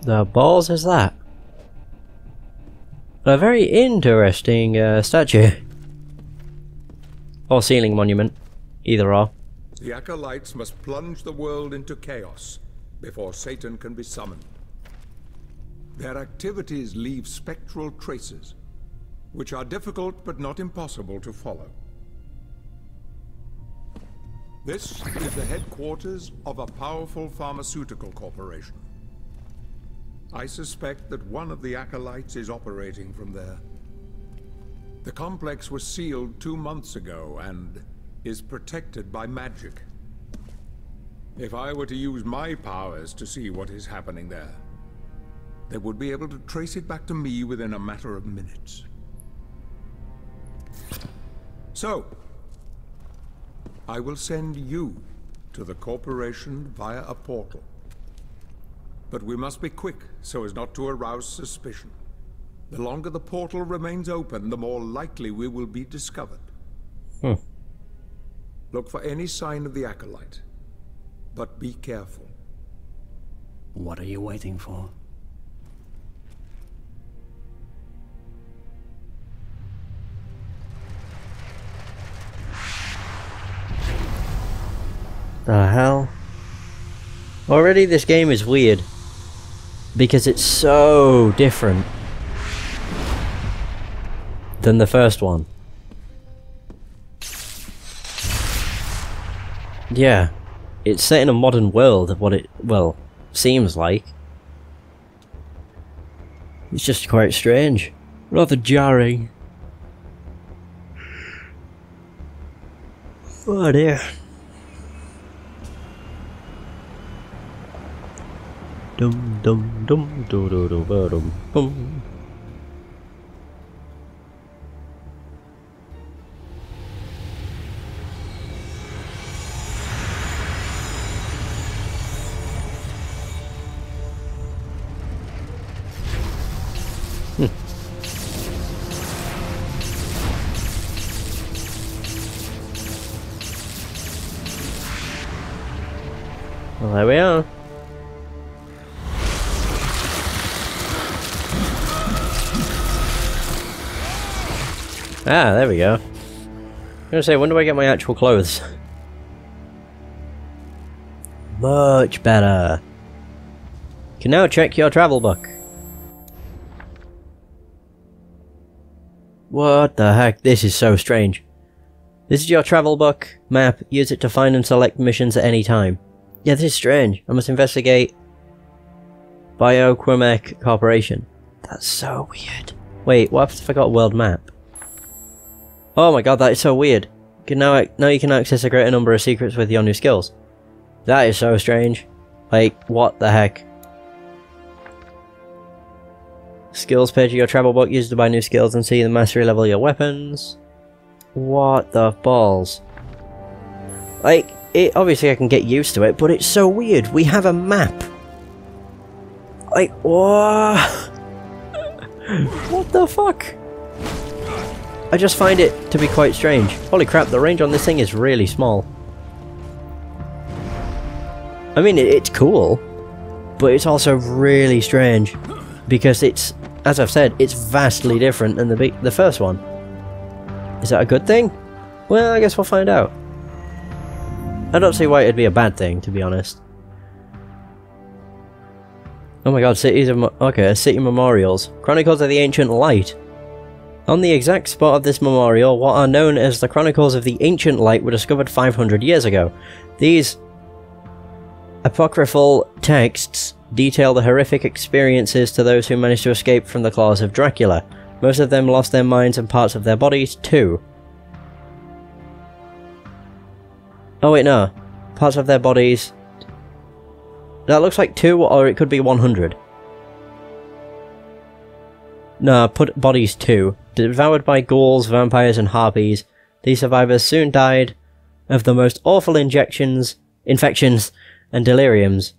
The balls is that? A very interesting statue. Or ceiling monument. Either or. The acolytes must plunge the world into chaos before Satan can be summoned. Their activities leave spectral traces, which are difficult but not impossible to follow. This is the headquarters of a powerful pharmaceutical corporation. I suspect that one of the acolytes is operating from there. The complex was sealed 2 months ago and is protected by magic. If I were to use my powers to see what is happening there, they would be able to trace it back to me within a matter of minutes. So, I will send you to the corporation via a portal. But we must be quick so as not to arouse suspicion. The longer the portal remains open, the more likely we will be discovered. Look for any sign of the acolyte, but be careful. What are you waiting for? The hell? Already this game is weird. Because it's so different than the first one. Yeah. It's set in a modern world of what it, well, seems like. It's just quite strange. Rather jarring. Oh dear. Dum dum dum do do do ba dum bum. Well, there we are. Ah, there we go. I was gonna say, when do I get my actual clothes? Much better. You can now check your travel book. What the heck? This is so strange. This is your travel book map. Use it to find and select missions at any time. Yeah, this is strange. I must investigate Bioquimic Corporation. That's so weird. Wait, what if I got a world map? Oh my god, that is so weird. Now you can access a greater number of secrets with your new skills. That is so strange. Like, what the heck? Skills page of your travel book used to buy new skills and see the mastery level of your weapons. What the balls? Like, obviously I can get used to it, but it's so weird. We have a map. Like, what? What the fuck? I just find it to be quite strange. Holy crap, the range on this thing is really small. I mean, it's cool, but it's also really strange. Because it's, as I've said, it's vastly different than the first one. Is that a good thing? Well, I guess we'll find out. I don't see why it'd be a bad thing, to be honest. Oh my god, cities of... okay, city memorials. Chronicles of the Ancient Light. On the exact spot of this memorial, what are known as the Chronicles of the Ancient Light were discovered 500 years ago. These apocryphal texts detail the horrific experiences to those who managed to escape from the claws of Dracula. Most of them lost their minds and parts of their bodies, too. Oh wait, no. Parts of their bodies... that looks like 2, or it could be 100. No, put bodies 2. Devoured by ghouls, vampires and harpies, these survivors soon died of the most awful infections, and deliriums.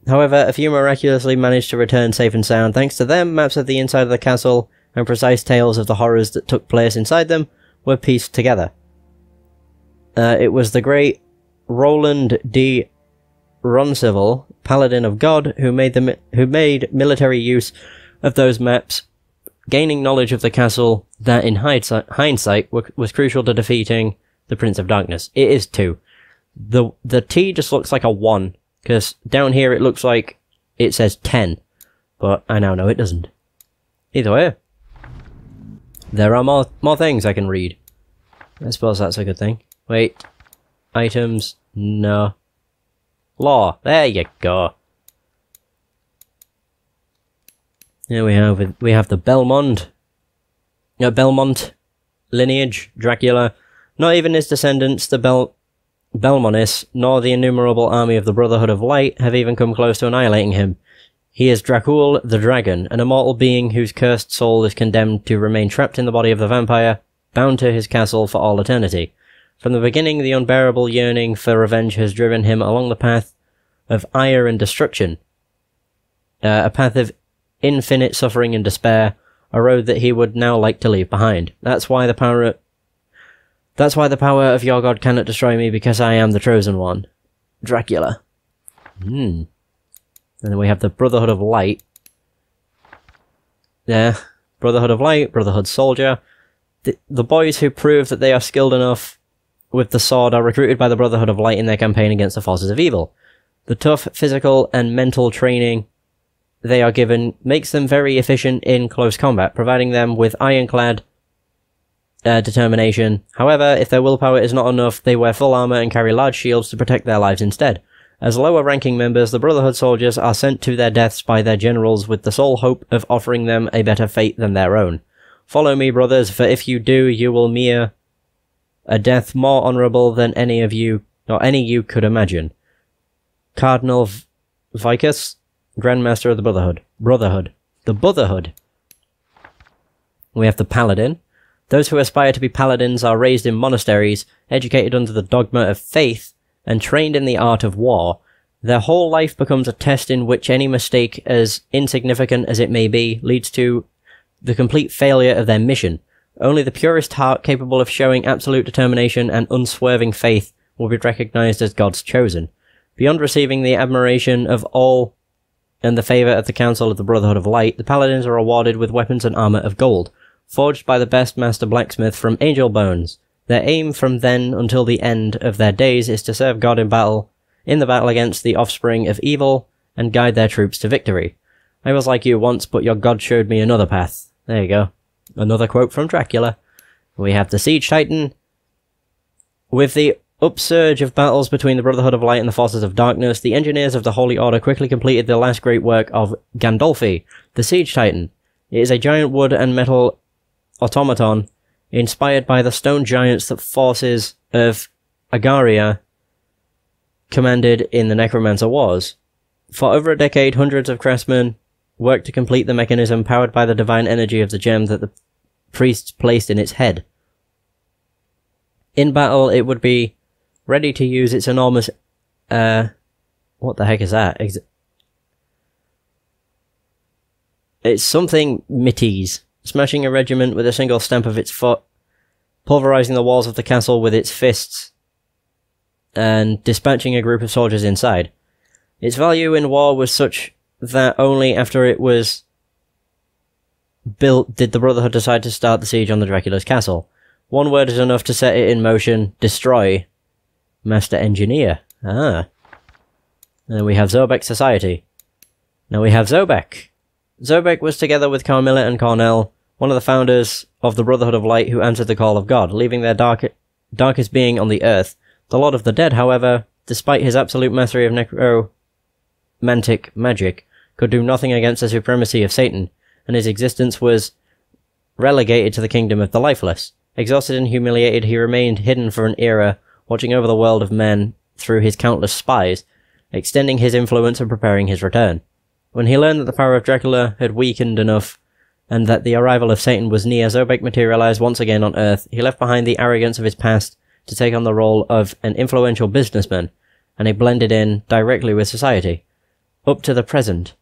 However, a few miraculously managed to return safe and sound. Thanks to them, maps of the inside of the castle and precise tales of the horrors that took place inside them were pieced together. It was the great Roland D. Roncivil, Paladin of God, who made military use of those maps, gaining knowledge of the castle that, in hindsight, was crucial to defeating the Prince of Darkness. It is 2. The T just looks like a 1, because down here it looks like it says 10, but I now know it doesn't. Either way, there are more things I can read. I suppose that's a good thing. Wait. Items. No. Law. There you go. Here we have the Belmont lineage, Dracula. Not even his descendants, the Belmonis, nor the innumerable army of the Brotherhood of Light have even come close to annihilating him. He is Dracula the Dragon, an immortal being whose cursed soul is condemned to remain trapped in the body of the vampire, bound to his castle for all eternity. From the beginning, the unbearable yearning for revenge has driven him along the path of ire and destruction. A path of infinite suffering and despair, a road that he would now like to leave behind. That's why the power of your god cannot destroy me, because I am the chosen one. Dracula. And then we have the Brotherhood of Light. Yeah, Brotherhood of Light, Brotherhood Soldier. The boys who prove that they are skilled enough with the sword are recruited by the Brotherhood of Light in their campaign against the forces of evil. The tough physical and mental training they are given makes them very efficient in close combat, providing them with ironclad determination. However, if their willpower is not enough, they wear full armor and carry large shields to protect their lives instead. As lower-ranking members, the Brotherhood soldiers are sent to their deaths by their generals with the sole hope of offering them a better fate than their own. Follow me, brothers, for if you do, you will meet a death more honorable than any you could imagine. Cardinal Vicus, Grandmaster of the Brotherhood. The Brotherhood. We have the Paladin. Those who aspire to be paladins are raised in monasteries, educated under the dogma of faith, and trained in the art of war. Their whole life becomes a test in which any mistake, as insignificant as it may be, leads to the complete failure of their mission. Only the purest heart capable of showing absolute determination and unswerving faith will be recognized as God's chosen. Beyond receiving the admiration of all and the favor of the Council of the Brotherhood of Light, the Paladins are awarded with weapons and armor of gold, forged by the best master blacksmith from angel bones. Their aim from then until the end of their days is to serve God in the battle against the offspring of evil, and guide their troops to victory. I was like you once, but your God showed me another path. There you go. Another quote from Dracula. We have the Siege Titan. With the upsurge of battles between the Brotherhood of Light and the Forces of Darkness, the engineers of the Holy Order quickly completed the last great work of Gandolfi, the Siege Titan. It is a giant wood and metal automaton, inspired by the stone giants that forces of Agaria commanded in the Necromancer Wars. For over a decade, hundreds of craftsmen worked to complete the mechanism powered by the divine energy of the gem that the priests placed in its head. In battle, it would be ready to use its enormous... what the heck is that? It's something Mitties, smashing a regiment with a single stamp of its foot, pulverizing the walls of the castle with its fists, and dispatching a group of soldiers inside. Its value in war was such that only after it was built did the Brotherhood decide to start the siege on the Dracula's castle. One word is enough to set it in motion: destroy. Master Engineer. Ah. And we have Zobek Society. Now we have Zobek. Zobek was together with Carmilla and Cornell, one of the founders of the Brotherhood of Light who answered the call of God, leaving their darkest being on the earth. The Lord of the Dead, however, despite his absolute mastery of necromantic magic, could do nothing against the supremacy of Satan, and his existence was relegated to the kingdom of the lifeless. Exhausted and humiliated, he remained hidden for an era, watching over the world of men through his countless spies, extending his influence and preparing his return. When he learned that the power of Dracula had weakened enough, and that the arrival of Satan was near, Zobek materialized once again on Earth. He left behind the arrogance of his past to take on the role of an influential businessman, and he blended in directly with society, up to the present.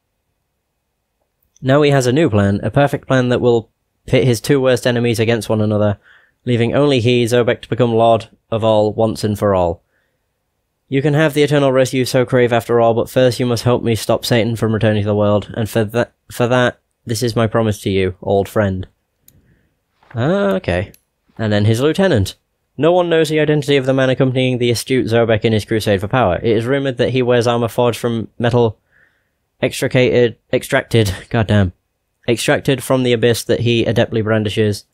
Now he has a new plan, a perfect plan that will pit his two worst enemies against one another, leaving only he, Zobek, to become Lord of all once and for all. You can have the eternal rest you so crave after all, but first you must help me stop Satan from returning to the world, and for that, this is my promise to you, old friend. Ah, okay. And then his lieutenant. No one knows the identity of the man accompanying the astute Zobek in his crusade for power. It is rumoured that he wears armour forged from metal extracted from the abyss that he adeptly brandishes.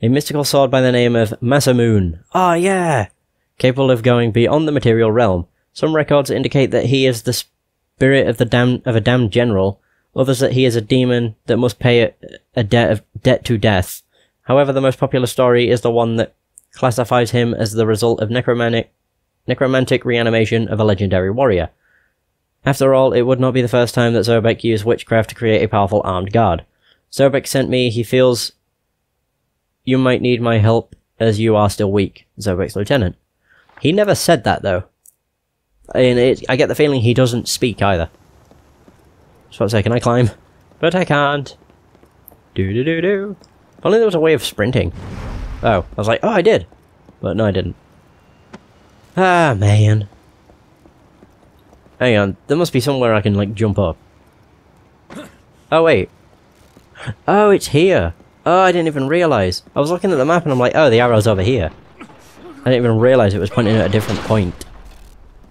A mystical sword by the name of Masamoon. Ah, yeah! Capable of going beyond the material realm. Some records indicate that he is the spirit of a damned general, others that he is a demon that must pay a debt to death. However, the most popular story is the one that classifies him as the result of necromantic reanimation of a legendary warrior. After all, it would not be the first time that Zobek used witchcraft to create a powerful armed guard. Zobek sent me, he feels you might need my help as you are still weak, Zobek's lieutenant. He never said that, though. And I get the feeling he doesn't speak, either. Just want to say, can I climb? But I can't. Do-do-do-do. If only there was a way of sprinting. Oh, I was like, oh, I did. But no, I didn't. Ah, man. Hang on, there must be somewhere I can, like, jump up. Oh, wait. Oh, it's here. Oh, I didn't even realise. I was looking at the map and I'm like, oh, the arrow's over here. I didn't even realise it was pointing at a different point.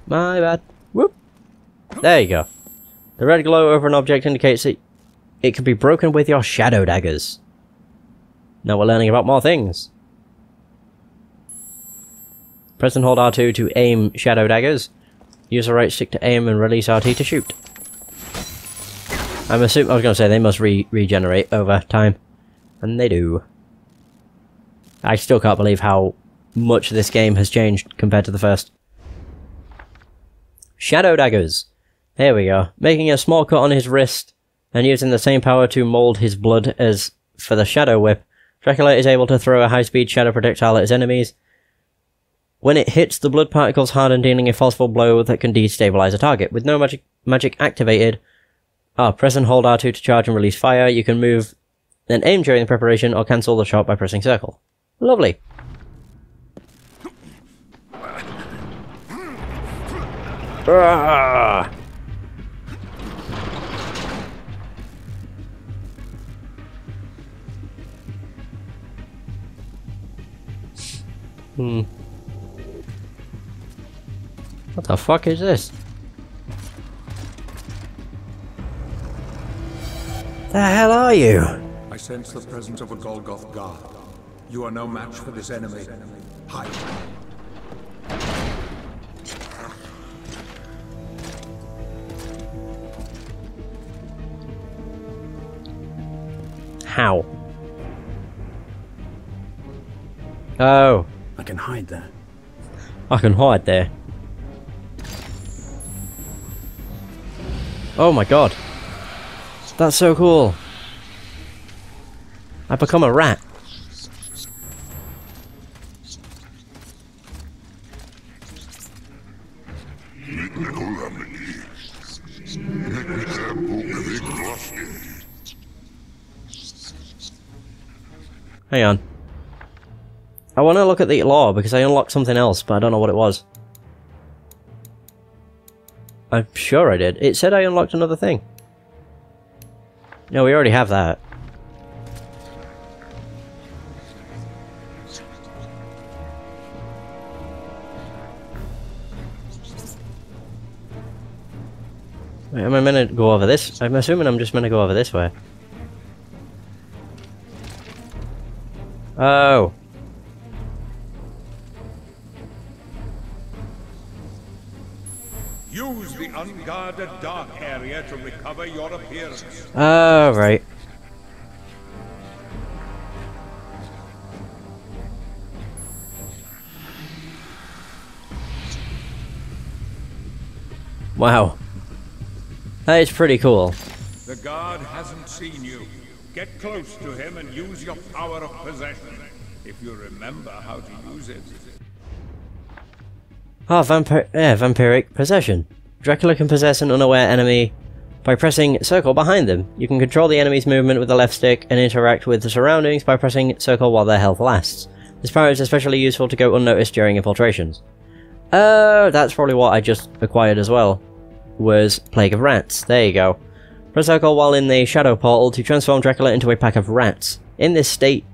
My bad. Whoop. There you go. The red glow over an object indicates that it can be broken with your shadow daggers. Now we're learning about more things. Press and hold R2 to aim shadow daggers. Use the right stick to aim and release RT to shoot. I was going to say they must regenerate over time. And they do. I still can't believe how much this game has changed compared to the first. Shadow daggers. There we go. Making a small cut on his wrist and using the same power to mold his blood as for the shadow whip, Dracula is able to throw a high-speed shadow projectile at his enemies. When it hits, the blood particles harden, dealing a forceful blow that can destabilize a target. With no magic activated, press and hold R2 to charge and release fire. You can move, then aim during the preparation, or cancel the shot by pressing circle. Lovely. Ah! What the fuck is this? The hell are you? I sense the presence of a Golgoth guard. You are no match for this enemy. Hide. How? Oh. I can hide there. I can hide there. Oh my god. That's so cool. I become a rat. Hang on. I want to look at the lore because I unlocked something else, but I don't know what it was. I'm sure I did. It said I unlocked another thing. No, we already have that. Wait, am I meant to go over this? I'm assuming I'm just meant to go over this way. Oh. Use the unguarded dark area to recover your appearance. Oh, right. Wow. That is pretty cool. The guard hasn't seen you. Get close to him and use your power of possession, if you remember how to use it. Ah, vampiric possession. Dracula can possess an unaware enemy by pressing circle behind them. You can control the enemy's movement with the left stick and interact with the surroundings by pressing circle while their health lasts. This power is especially useful to go unnoticed during infiltrations. That's probably what I just acquired as well. Was Plague of Rats. There you go. Press circle while in the Shadow Portal to transform Dracula into a pack of rats. In this state,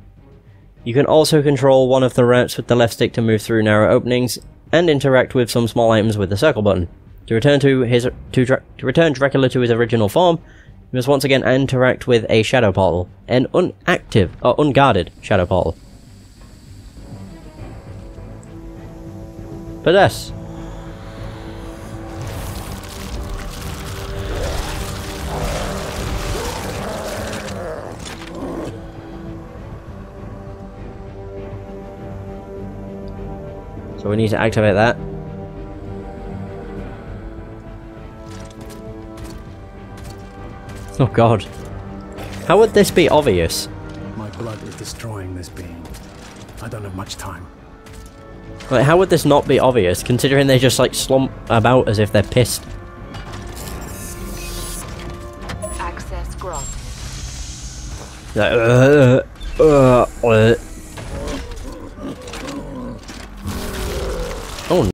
you can also control one of the rats with the left stick to move through narrow openings and interact with some small items with the circle button. To return return Dracula to his original form, you must once again interact with a Shadow Portal, an unactive or unguarded Shadow Portal. Possess. So we need to activate that. Oh god. How would this be obvious? My blood is destroying this being. I don't have much time. Like, how would this not be obvious, considering they just like slump about as if they're pissed? Access granted. Like,